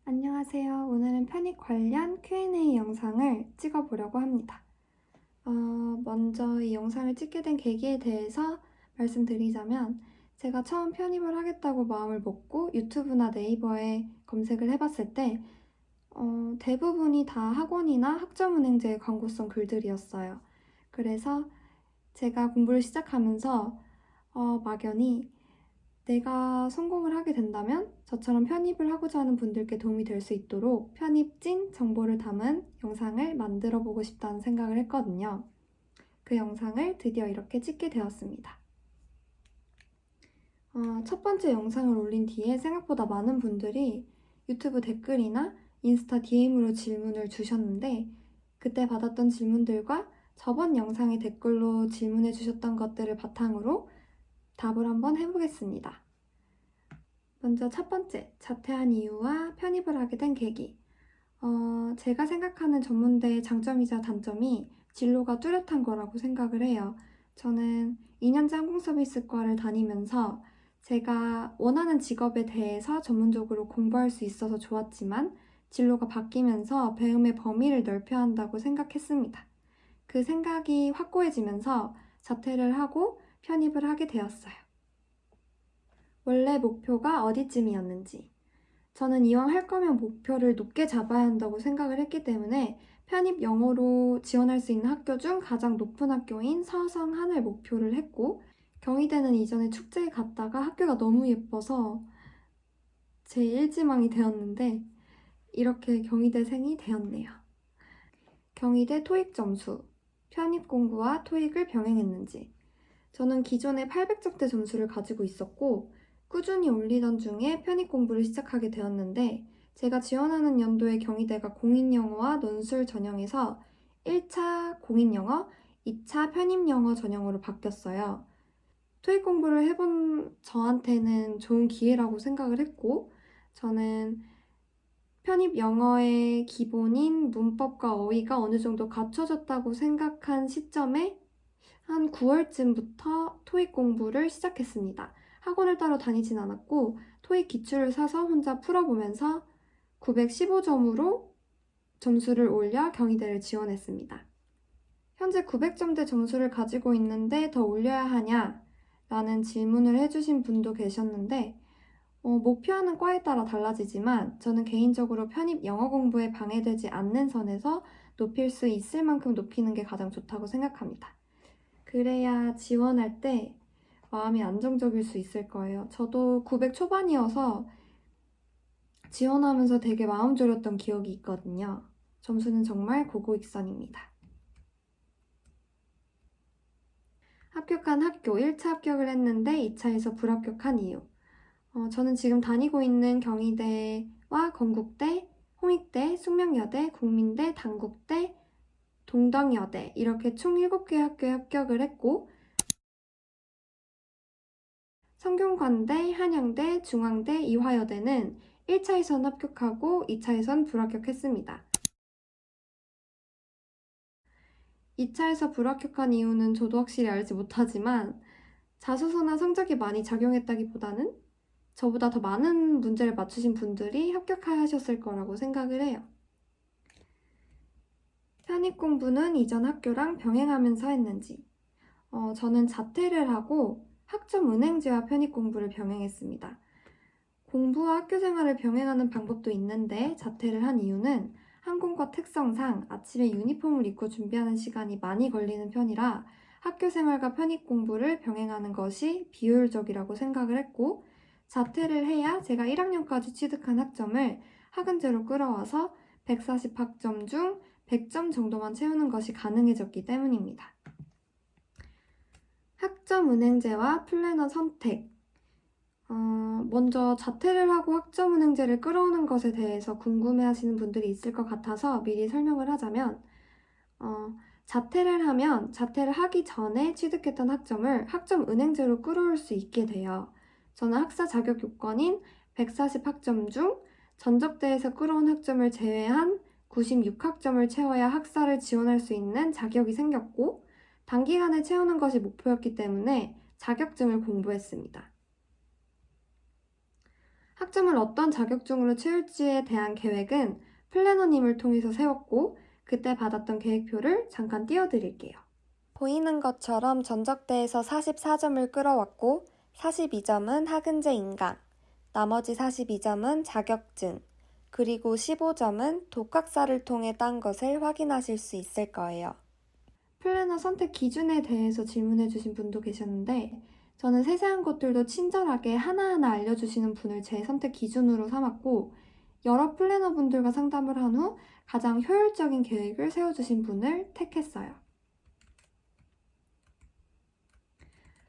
안녕하세요. 오늘은 편입 관련 Q&A 영상을 찍어보려고 합니다. 먼저 이 영상을 찍게 된 계기에 대해서 말씀드리자면 제가 처음 편입을 하겠다고 마음을 먹고 유튜브나 네이버에 검색을 해봤을 때 대부분이 다 학원이나 학점은행제의 광고성 글들이었어요. 그래서 제가 공부를 시작하면서 막연히 내가 성공을 하게 된다면 저처럼 편입을 하고자 하는 분들께 도움이 될 수 있도록 편입 찐 정보를 담은 영상을 만들어 보고 싶다는 생각을 했거든요. 그 영상을 드디어 이렇게 찍게 되었습니다. 첫 번째 영상을 올린 뒤에 생각보다 많은 분들이 유튜브 댓글이나 인스타 DM으로 질문을 주셨는데 그때 받았던 질문들과 저번 영상의 댓글로 질문해 주셨던 것들을 바탕으로 답을 한번 해보겠습니다. 먼저 첫 번째, 자퇴한 이유와 편입을 하게 된 계기. 제가 생각하는 전문대의 장점이자 단점이 진로가 뚜렷한 거라고 생각을 해요. 저는 2년제 항공서비스과를 다니면서 제가 원하는 직업에 대해서 전문적으로 공부할 수 있어서 좋았지만 진로가 바뀌면서 배움의 범위를 넓혀야 한다고 생각했습니다. 그 생각이 확고해지면서 자퇴를 하고 편입을 하게 되었어요. 원래 목표가 어디쯤이었는지. 저는 이왕 할 거면 목표를 높게 잡아야 한다고 생각을 했기 때문에 편입 영어로 지원할 수 있는 학교 중 가장 높은 학교인 서성한을 목표를 했고 경희대는 이전에 축제에 갔다가 학교가 너무 예뻐서 제 일지망이 되었는데 이렇게 경희대생이 되었네요. 경희대 토익 점수, 편입 공부와 토익을 병행했는지. 저는 기존에 800점대 점수를 가지고 있었고 꾸준히 올리던 중에 편입 공부를 시작하게 되었는데 제가 지원하는 연도의 경희대가 공인영어와 논술 전형에서 1차 공인영어, 2차 편입영어 전형으로 바뀌었어요. 토익 공부를 해본 저한테는 좋은 기회라고 생각을 했고 저는 편입 영어의 기본인 문법과 어휘가 어느 정도 갖춰졌다고 생각한 시점에 한 9월쯤부터 토익 공부를 시작했습니다. 학원을 따로 다니진 않았고 토익 기출을 사서 혼자 풀어보면서 915점으로 점수를 올려 경희대를 지원했습니다. 현재 900점대 점수를 가지고 있는데 더 올려야 하냐? 라는 질문을 해주신 분도 계셨는데 목표하는 과에 따라 달라지지만 저는 개인적으로 편입 영어 공부에 방해되지 않는 선에서 높일 수 있을 만큼 높이는 게 가장 좋다고 생각합니다. 그래야 지원할 때 마음이 안정적일 수 있을 거예요. 저도 900 초반이어서 지원하면서 되게 마음 졸였던 기억이 있거든요. 점수는 정말 고고익선입니다. 합격한 학교, 1차 합격을 했는데 2차에서 불합격한 이유. 저는 지금 다니고 있는 경희대와 건국대, 홍익대, 숙명여대, 국민대, 단국대, 동덕여대 이렇게 총 7개 학교에 합격을 했고 성균관대, 한양대, 중앙대, 이화여대는 1차에선 합격하고 2차에선 불합격했습니다. 2차에서 불합격한 이유는 저도 확실히 알지 못하지만 자소서나 성적이 많이 작용했다기보다는 저보다 더 많은 문제를 맞추신 분들이 합격하셨을 거라고 생각을 해요. 편입 공부는 이전 학교랑 병행하면서 했는지. 저는 자퇴를 하고 학점은행제와 편입 공부를 병행했습니다. 공부와 학교 생활을 병행하는 방법도 있는데 자퇴를 한 이유는 항공과 특성상 아침에 유니폼을 입고 준비하는 시간이 많이 걸리는 편이라 학교 생활과 편입 공부를 병행하는 것이 비효율적이라고 생각을 했고 자퇴를 해야 제가 1학년까지 취득한 학점을 학은제로 끌어와서 140학점 중 100점 정도만 채우는 것이 가능해졌기 때문입니다. 학점은행제와 플래너 선택. 먼저 자퇴를 하고 학점은행제를 끌어오는 것에 대해서 궁금해하시는 분들이 있을 것 같아서 미리 설명을 하자면 자퇴를 하면 자퇴를 하기 전에 취득했던 학점을 학점은행제로 끌어올 수 있게 돼요. 저는 학사 자격 요건인 140학점 중 전적대에서 끌어온 학점을 제외한 96학점을 채워야 학사를 지원할 수 있는 자격이 생겼고 단기간에 채우는 것이 목표였기 때문에 자격증을 공부했습니다. 학점을 어떤 자격증으로 채울지에 대한 계획은 플래너님을 통해서 세웠고 그때 받았던 계획표를 잠깐 띄워드릴게요. 보이는 것처럼 전적대에서 44점을 끌어왔고 42점은 학은제 인강, 나머지 42점은 자격증, 그리고 15점은 독학사를 통해 딴 것을 확인하실 수 있을 거예요. 플래너 선택 기준에 대해서 질문해주신 분도 계셨는데 저는 세세한 것들도 친절하게 하나하나 알려주시는 분을 제 선택 기준으로 삼았고 여러 플래너 분들과 상담을 한 후 가장 효율적인 계획을 세워주신 분을 택했어요.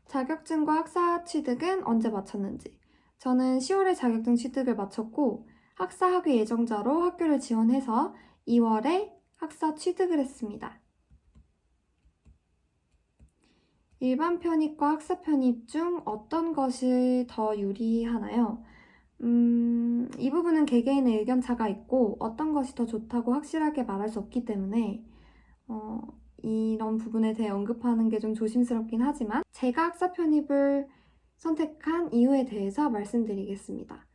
자격증과 학사 취득은 언제 마쳤는지. 저는 10월에 자격증 취득을 마쳤고 학사 학위 예정자로 학교를 지원해서 2월에 학사 취득을 했습니다. 일반 편입과 학사 편입 중 어떤 것이 더 유리하나요? 이 부분은 개개인의 의견차가 있고 어떤 것이 더 좋다고 확실하게 말할 수 없기 때문에 이런 부분에 대해 언급하는 게 좀 조심스럽긴 하지만 제가 학사 편입을 선택한 이유에 대해서 말씀드리겠습니다.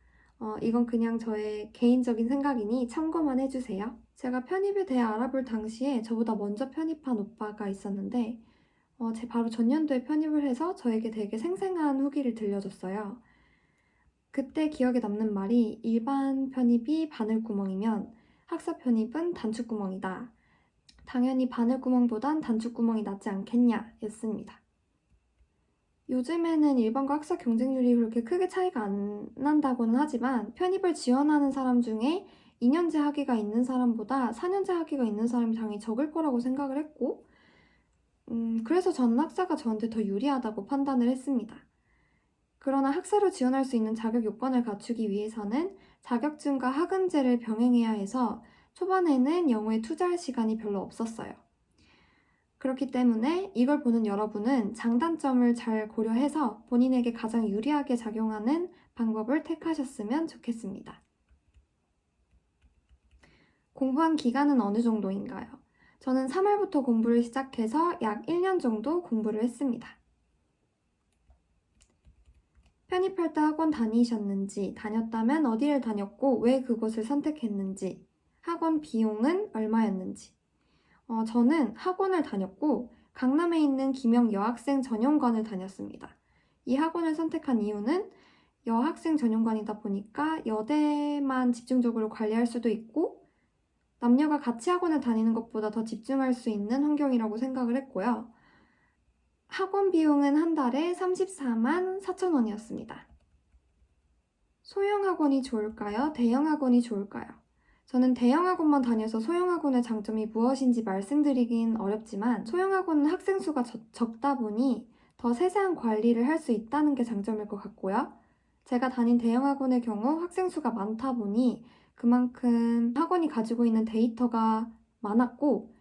이건 그냥 저의 개인적인 생각이니 참고만 해주세요. 제가 편입에 대해 알아볼 당시에 저보다 먼저 편입한 오빠가 있었는데 제 바로 전년도에 편입을 해서 저에게 되게 생생한 후기를 들려줬어요. 그때 기억에 남는 말이 일반 편입이 바늘구멍이면 학사 편입은 단추구멍이다. 당연히 바늘구멍보단 단추구멍이 낫지 않겠냐 였습니다. 요즘에는 일반과 학사 경쟁률이 그렇게 크게 차이가 안 난다고는 하지만 편입을 지원하는 사람 중에 2년제 학위가 있는 사람보다 4년제 학위가 있는 사람이 당연히 적을 거라고 생각을 했고 그래서 저는 학사가 저한테 더 유리하다고 판단을 했습니다. 그러나 학사로 지원할 수 있는 자격 요건을 갖추기 위해서는 자격증과 학은제를 병행해야 해서 초반에는 영어에 투자할 시간이 별로 없었어요. 그렇기 때문에 이걸 보는 여러분은 장단점을 잘 고려해서 본인에게 가장 유리하게 작용하는 방법을 택하셨으면 좋겠습니다. 공부한 기간은 어느 정도인가요? 저는 3월부터 공부를 시작해서 약 1년 정도 공부를 했습니다. 편입할 때 학원 다니셨는지, 다녔다면 어디를 다녔고 왜 그곳을 선택했는지, 학원 비용은 얼마였는지. 저는 학원을 다녔고 강남에 있는 김영 여학생 전용관을 다녔습니다. 이 학원을 선택한 이유는 여학생 전용관이다 보니까 여대만 집중적으로 관리할 수도 있고 남녀가 같이 학원을 다니는 것보다 더 집중할 수 있는 환경이라고 생각을 했고요. 학원 비용은 한 달에 34만 4천 원이었습니다. 소형 학원이 좋을까요? 대형 학원이 좋을까요? 저는 대형 학원만 다녀서 소형 학원의 장점이 무엇인지 말씀드리긴 어렵지만 소형 학원은 학생 수가 적다 보니 더 세세한 관리를 할 수 있다는 게 장점일 것 같고요. 제가 다닌 대형 학원의 경우 학생 수가 많다 보니 그만큼 학원이 가지고 있는 데이터가 많았고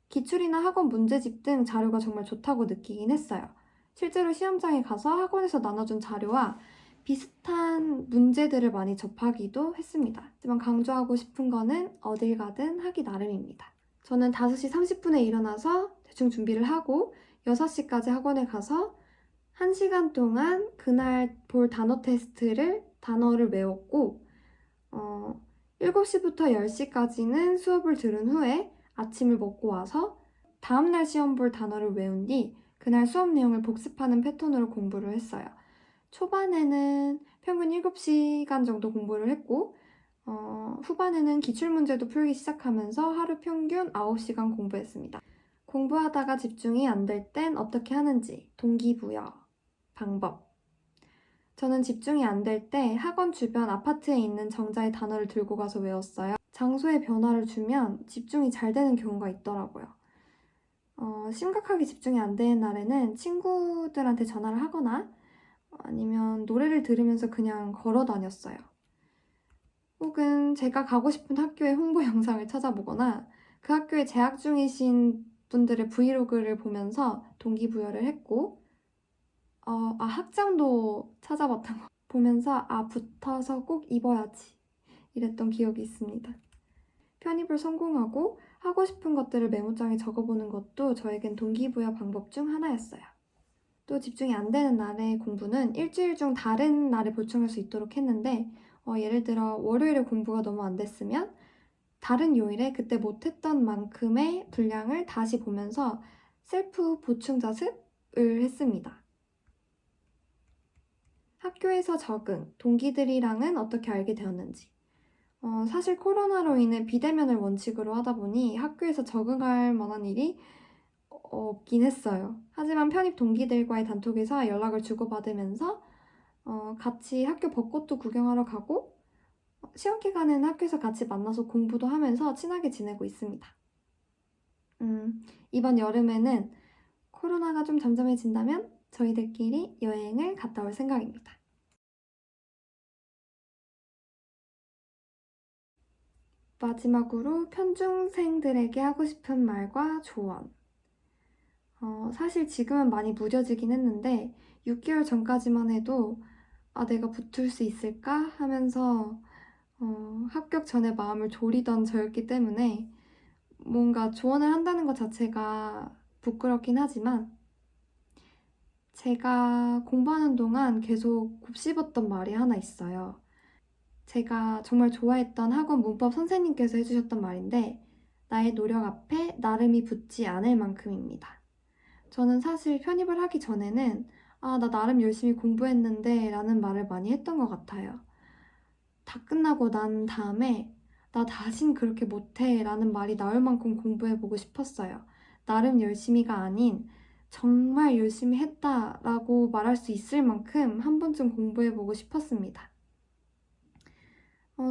기출이나 학원 문제집 등 자료가 정말 좋다고 느끼긴 했어요. 실제로 시험장에 가서 학원에서 나눠준 자료와 비슷한 문제들을 많이 접하기도 했습니다. 하지만 강조하고 싶은 거는 어딜 가든 하기 나름입니다. 저는 5시 30분에 일어나서 대충 준비를 하고 6시까지 학원에 가서 1시간 동안 그날 볼 단어 테스트를 단어를 외웠고 7시부터 10시까지는 수업을 들은 후에 아침을 먹고 와서 다음날 시험 볼 단어를 외운 뒤 그날 수업 내용을 복습하는 패턴으로 공부를 했어요. 초반에는 평균 7시간 정도 공부를 했고 후반에는 기출문제도 풀기 시작하면서 하루 평균 9시간 공부했습니다. 공부하다가 집중이 안 될 땐 어떻게 하는지 동기부여 방법. 저는 집중이 안 될 때 학원 주변 아파트에 있는 정자의 단어를 들고 가서 외웠어요. 장소에 변화를 주면 집중이 잘 되는 경우가 있더라고요. 심각하게 집중이 안 되는 날에는 친구들한테 전화를 하거나 아니면 노래를 들으면서 그냥 걸어 다녔어요. 혹은 제가 가고 싶은 학교의 홍보 영상을 찾아보거나 그 학교에 재학 중이신 분들의 브이로그를 보면서 동기부여를 했고 학장도 찾아봤던 거 보면서 붙어서 꼭 입어야지 이랬던 기억이 있습니다. 편입을 성공하고 하고 싶은 것들을 메모장에 적어보는 것도 저에겐 동기부여 방법 중 하나였어요. 또 집중이 안 되는 날의 공부는 일주일 중 다른 날에 보충할 수 있도록 했는데 예를 들어 월요일에 공부가 너무 안 됐으면 다른 요일에 그때 못했던 만큼의 분량을 다시 보면서 셀프 보충 자습을 했습니다. 학교에서 적응, 동기들이랑은 어떻게 알게 되었는지. 사실 코로나로 인해 비대면을 원칙으로 하다 보니 학교에서 적응할 만한 일이 없긴 했어요. 하지만 편입 동기들과의 단톡에서 연락을 주고받으면서 같이 학교 벚꽃도 구경하러 가고 시험 기간에는 학교에서 같이 만나서 공부도 하면서 친하게 지내고 있습니다. 이번 여름에는 코로나가 좀 잠잠해진다면 저희들끼리 여행을 갔다 올 생각입니다. 마지막으로 편중생들에게 하고 싶은 말과 조언. 사실 지금은 많이 무뎌지긴 했는데 6개월 전까지만 해도 내가 붙을 수 있을까 하면서 합격 전에 마음을 졸이던 저였기 때문에 뭔가 조언을 한다는 것 자체가 부끄럽긴 하지만 제가 공부하는 동안 계속 곱씹었던 말이 하나 있어요. 제가 정말 좋아했던 학원 문법 선생님께서 해주셨던 말인데 나의 노력 앞에 나름이 붙지 않을 만큼입니다. 저는 사실 편입을 하기 전에는 나 나름 열심히 공부했는데 라는 말을 많이 했던 것 같아요. 다 끝나고 난 다음에 나 다신 그렇게 못해 라는 말이 나올 만큼 공부해보고 싶었어요. 나름 열심히가 아닌 정말 열심히 했다라고 말할 수 있을 만큼 한 번쯤 공부해보고 싶었습니다.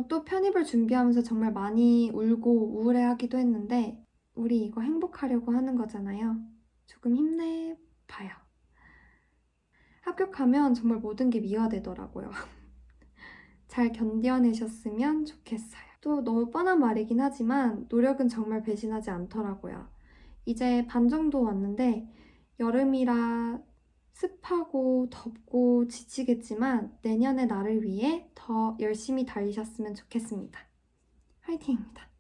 또 편입을 준비하면서 정말 많이 울고 우울해하기도 했는데 우리 이거 행복하려고 하는 거잖아요. 조금 힘내봐요. 합격하면 정말 모든 게 미화되더라고요. 잘 견뎌내셨으면 좋겠어요. 또 너무 뻔한 말이긴 하지만 노력은 정말 배신하지 않더라고요. 이제 반 정도 왔는데 여름이라 습하고 덥고 지치겠지만 내년의 나를 위해 더 열심히 달리셨으면 좋겠습니다. 화이팅입니다.